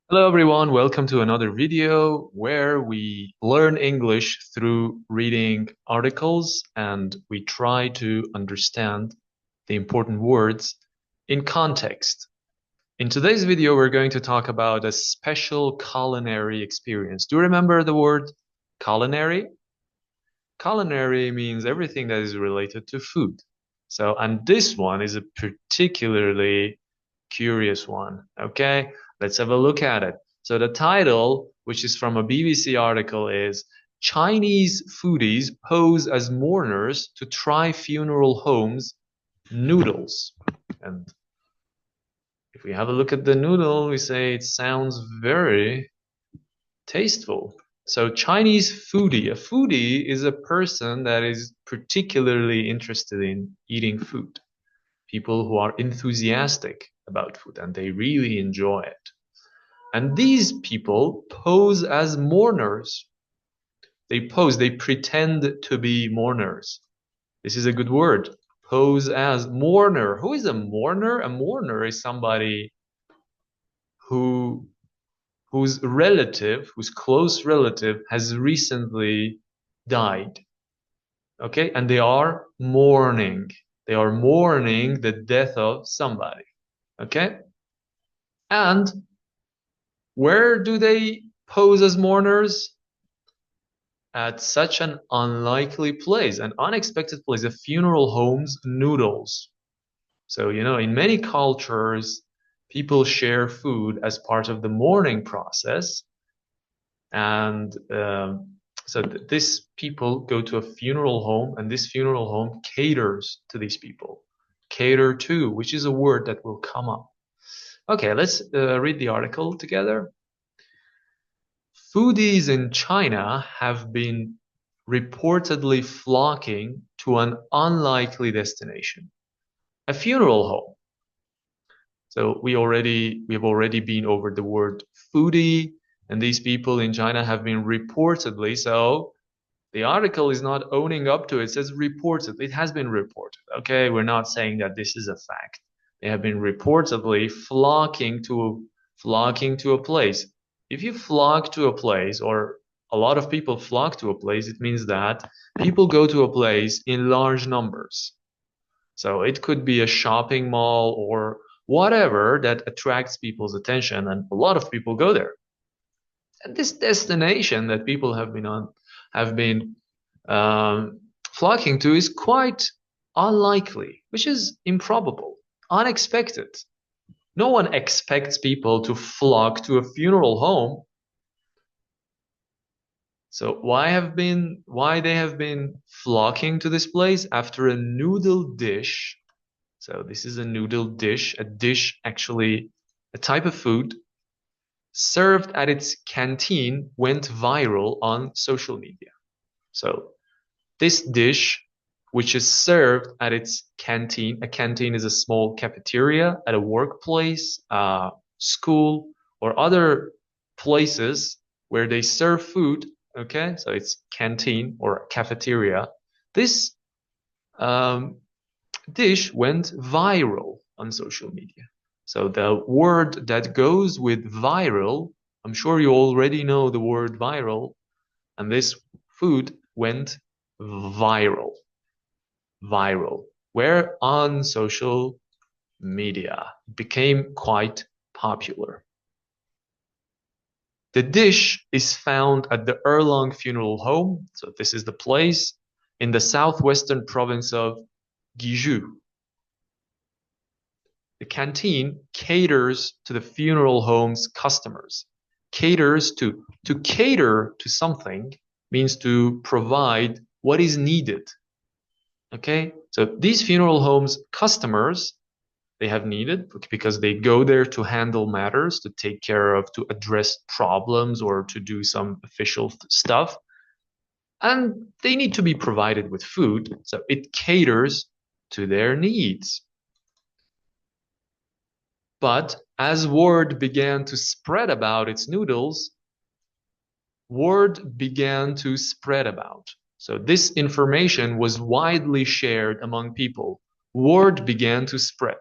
Hello everyone, welcome to another video where we learn English through reading articles and we try to understand the important words in context. In today's video, we're going to talk about a special culinary experience. Do you remember the word culinary? Culinary means everything that is related to food. And this one is a particularly curious one. Okay, let's have a look at it. So the title, which is from a BBC article, is Chinese foodies pose as mourners to try funeral homes noodles. And if we have a look at the noodle, we say it sounds very tasteful. So Chinese foodie, a foodie is a person that is particularly interested in eating food. People who are enthusiastic about food and they really enjoy it. And these people pose as mourners. They pretend to be mourners. This is a good word. Pose as mourner. Who is a mourner? A mourner is somebody who whose close relative has recently died. Okay, and they are mourning. They are mourning the death of somebody. Okay, and where do they pose as mourners? At such an unlikely place, an unexpected place, a funeral home's noodles. So, in many cultures, people share food as part of the mourning process. And these people go to a funeral home, and this funeral home caters to these people. Cater to, which is a word that will come up. Okay, let's read the article together. Foodies in China have been reportedly flocking to an unlikely destination, a funeral home. So we have already been over the word foodie, and these people in China have been reportedly. So the article is not owning up to it. It says reported. It has been reported. Okay, we're not saying that this is a fact. They have been reportedly flocking to a place. If you flock to a place, or a lot of people flock to a place, it means that people go to a place in large numbers. So it could be a shopping mall or whatever that attracts people's attention, and a lot of people go there. And this destination that people have been flocking to is quite unlikely, which is improbable, unexpected. No one expects people to flock to a funeral home. So why they have been flocking to this place after a noodle dish. So this is a noodle dish, a dish actually a type of food served at its canteen went viral on social media. So this dish, which is served at its canteen, a canteen is a small cafeteria at a workplace, school, or other places where they serve food. Okay, so it's canteen or cafeteria. This dish went viral on social media. So the word that goes with viral, I'm sure you already know the word viral, and this food went viral. Viral. Where on social media. It became quite popular. The dish is found at the Erlang Funeral Home. So this is the place in the southwestern province of Guizhou. The canteen caters to the funeral home's customers. Caters to cater to something means to provide what is needed. Okay, so these funeral homes customers, they have needed because they go there to handle matters, to take care of, to address problems, or to do some official stuff. And they need to be provided with food, so it caters to their needs. But as word began to spread about its noodles, word began to spread about. So this information was widely shared among people. Word began to spread.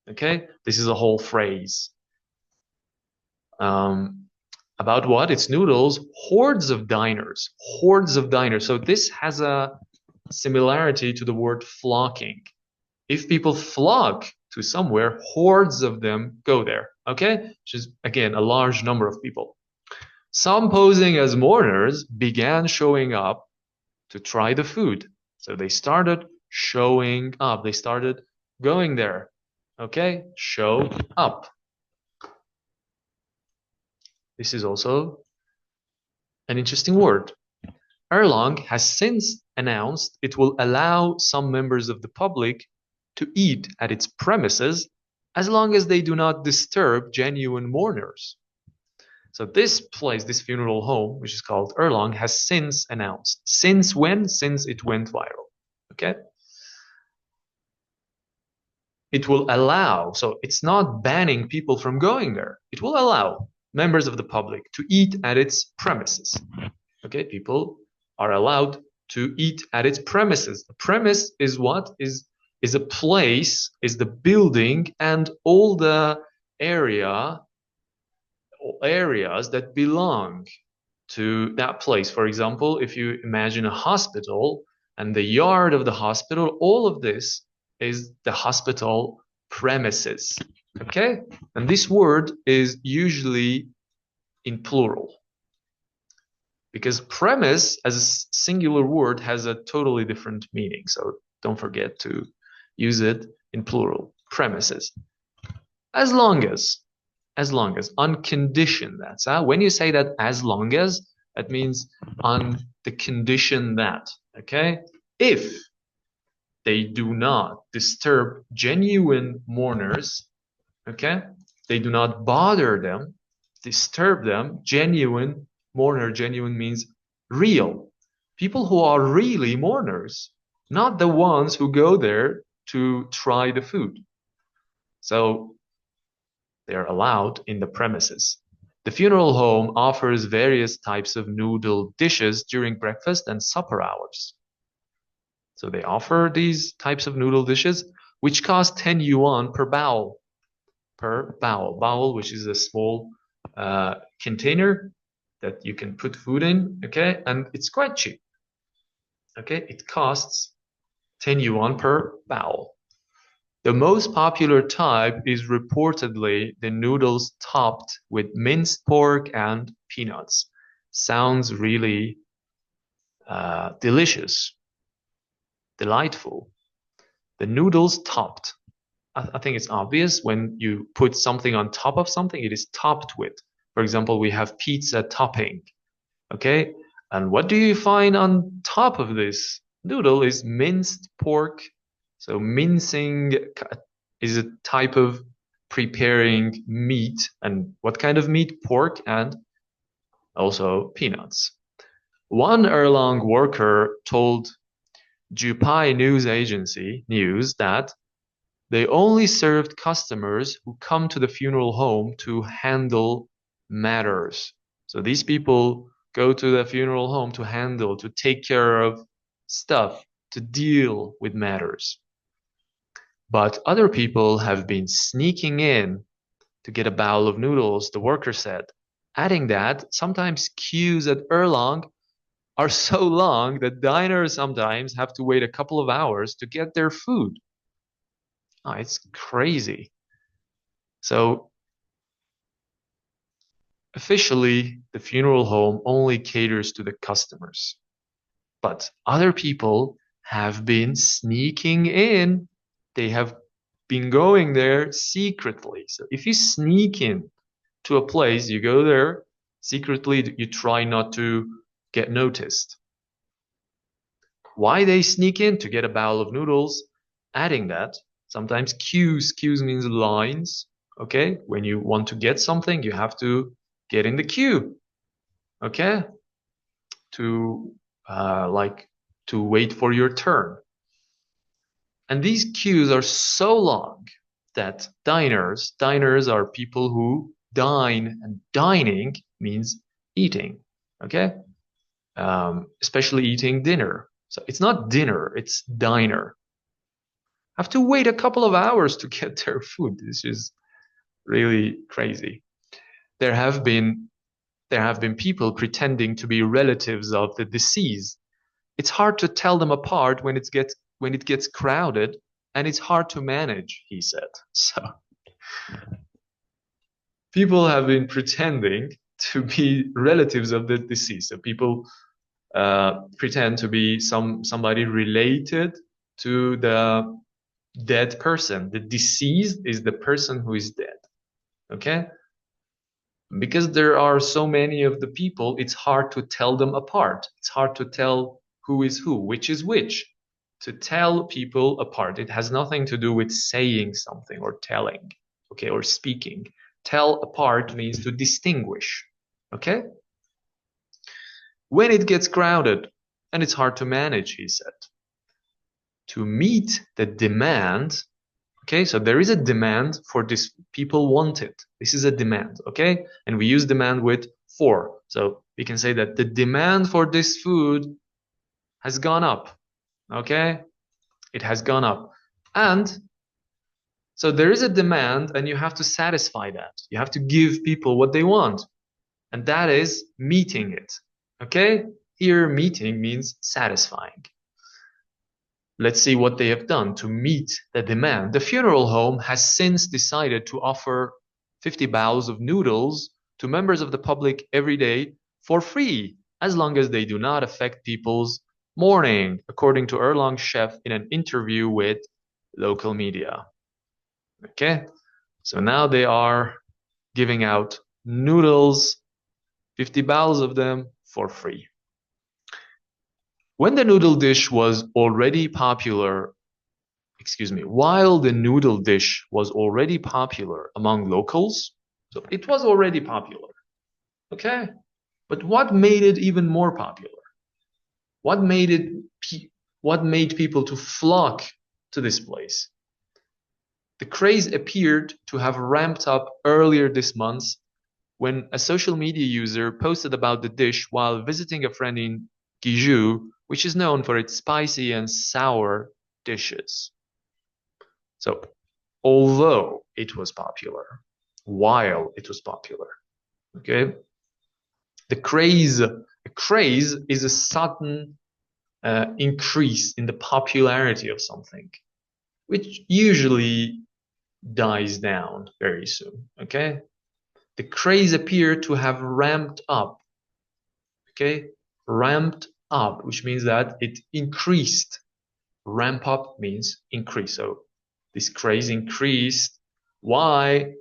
Okay, this is a whole phrase. Um, about what? It's noodles. Hordes of diners. Hordes of diners. So this has a similarity to the word flocking. If people flock to somewhere, hordes of them go there. Okay? Which is, again, a large number of people. Some posing as mourners began showing up to try the food. So they started showing up. They started going there. Okay? Show up. This is also an interesting word. Erlang has since announced it will allow some members of the public to eat at its premises as long as they do not disturb genuine mourners. So this place, this funeral home, which is called Erlang, has since announced. Since when? Since it went viral. Okay? It will allow, so it's not banning people from going there. It will allow members of the public to eat at its premises. Okay, people are allowed to eat at its premises. The premise is what? Is a place, is the building and all the areas that belong to that place. For example, if you imagine a hospital and the yard of the hospital, all of this is the hospital premises. Okay? And this word is usually in plural because premise as a singular word has a totally different meaning. So don't forget to use it in plural. Premises. As long as, on condition that. So when you say that as long as, that means on the condition that, okay? If they do not disturb genuine mourners, okay? They do not bother them, disturb them. Genuine mourner, genuine means real. People who are really mourners, not the ones who go there to try the food. So they are allowed in the premises. The funeral home offers various types of noodle dishes during breakfast and supper hours. So they offer these types of noodle dishes, which cost 10 yuan per bowl. Bowl, which is a small container that you can put food in, okay? And it's quite cheap, okay? It costs 10 yuan per bowl. The most popular type is reportedly the noodles topped with minced pork and peanuts. Sounds really delicious, delightful. The noodles topped. I think it's obvious when you put something on top of something, it is topped with. For example, we have pizza topping, okay? And what do you find on top of this noodle is minced pork. So mincing is a type of preparing meat. And what kind of meat? Pork and also peanuts. One Erlang worker told Jupai news agency news that they only served customers who come to the funeral home to handle matters. So these people go to the funeral home to handle, to take care of stuff, to deal with matters. But other people have been sneaking in to get a bowl of noodles, the worker said, adding that sometimes queues at Erlang are so long that diners sometimes have to wait a couple of hours to get their food. Oh, it's crazy. So officially, the funeral home only caters to the customers. But other people have been sneaking in. They have been going there secretly. So if you sneak in to a place, you go there secretly, you try not to get noticed. Why they sneak in? To get a bowl of noodles. Adding that, sometimes queues means lines. Okay, when you want to get something, you have to get in the queue. Okay, to to wait for your turn. And these queues are so long that diners are people who dine, and dining means eating. Okay, especially eating dinner. So it's not dinner, it's diner. Have to wait a couple of hours to get their food. This is really crazy. there have been people pretending to be relatives of the deceased. It's hard to tell them apart when it gets crowded, and it's hard to manage, he said. So people have been pretending to be relatives of the deceased. So people pretend to be somebody related to the dead person. The deceased is the person who is dead. Okay? Because there are so many of the people, it's hard to tell them apart. It's hard to tell who is who, which is which. To tell people apart, it has nothing to do with saying something or telling, okay, or speaking. Tell apart means to distinguish, okay? When it gets crowded, and it's hard to manage, he said. To meet the demand, okay, so there is a demand for this. People want it. This is a demand, okay? And we use demand with for. So we can say that the demand for this food has gone up, okay? It has gone up. And so there is a demand, and you have to satisfy that. You have to give people what they want. And that is meeting it, okay? Here, meeting means satisfying. Let's see what they have done to meet the demand. The funeral home has since decided to offer 50 bowls of noodles to members of the public every day for free, as long as they do not affect people's mourning, according to Erlang's chef in an interview with local media. Okay, so now they are giving out noodles, 50 bowls of them for free. When the noodle dish was already popular, while the noodle dish was already popular among locals, so it was already popular, okay? But what made it even more popular? What made people to flock to this place? The craze appeared to have ramped up earlier this month when a social media user posted about the dish while visiting a friend in Guizhou, which is known for its spicy and sour dishes. So, although it was popular, while it was popular, okay, the craze is a sudden increase in the popularity of something, which usually dies down very soon, okay? The craze appeared to have ramped up, okay? Ramped up, which means that it increased. Ramp up means increase. So this craze increased. Why?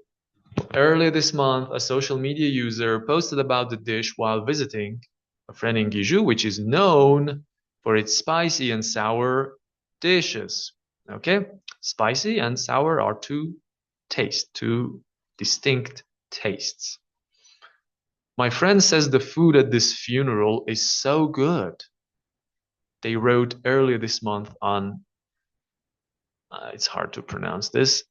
Earlier this month, a social media user posted about the dish while visiting a friend in Guizhou, which is known for its spicy and sour dishes. Okay? Spicy and sour are two distinct tastes. My friend says the food at this funeral is so good. They wrote earlier this month on, it's hard to pronounce this,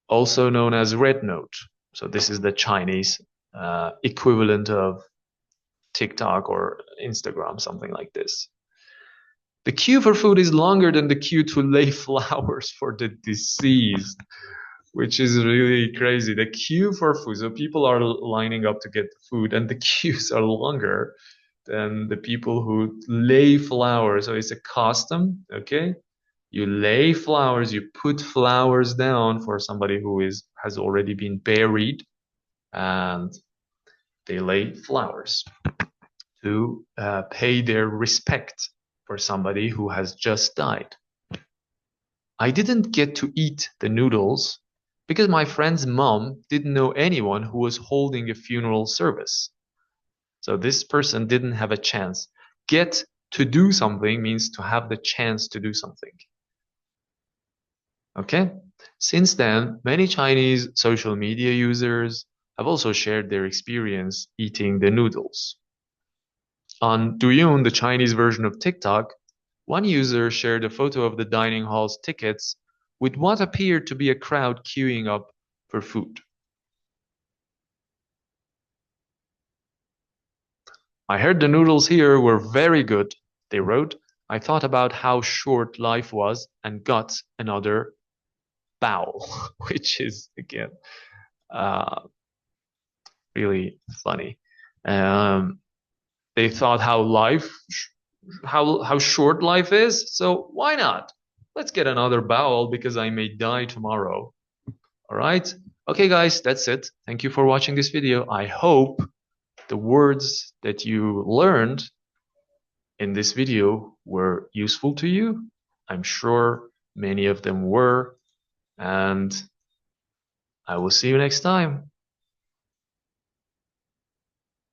also known as Red Note. So this is the Chinese equivalent of TikTok or Instagram, something like this. The queue for food is longer than the queue to lay flowers for the deceased, which is really crazy. The queue for food, so people are lining up to get the food, and the queues are longer than the people who lay flowers. So it's a custom, okay? You lay flowers, you put flowers down for somebody who has already been buried, and they lay flowers to pay their respect for somebody who has just died. I didn't get to eat the noodles because my friend's mom didn't know anyone who was holding a funeral service. So this person didn't have a chance. Get to do something means to have the chance to do something. Okay? Since then, many Chinese social media users have also shared their experience eating the noodles. On Douyin, the Chinese version of TikTok, one user shared a photo of the dining hall's tickets with what appeared to be a crowd queuing up for food. I heard the noodles here were very good, they wrote. I thought about how short life was and got another bowl, which is, again, uh, really funny. Um, they thought how short life is, so why not? Let's get another bowel because I may die tomorrow. All right. Okay, guys, that's it. Thank you for watching this video. I hope the words that you learned in this video were useful to you. I'm sure many of them were, and I will see you next time.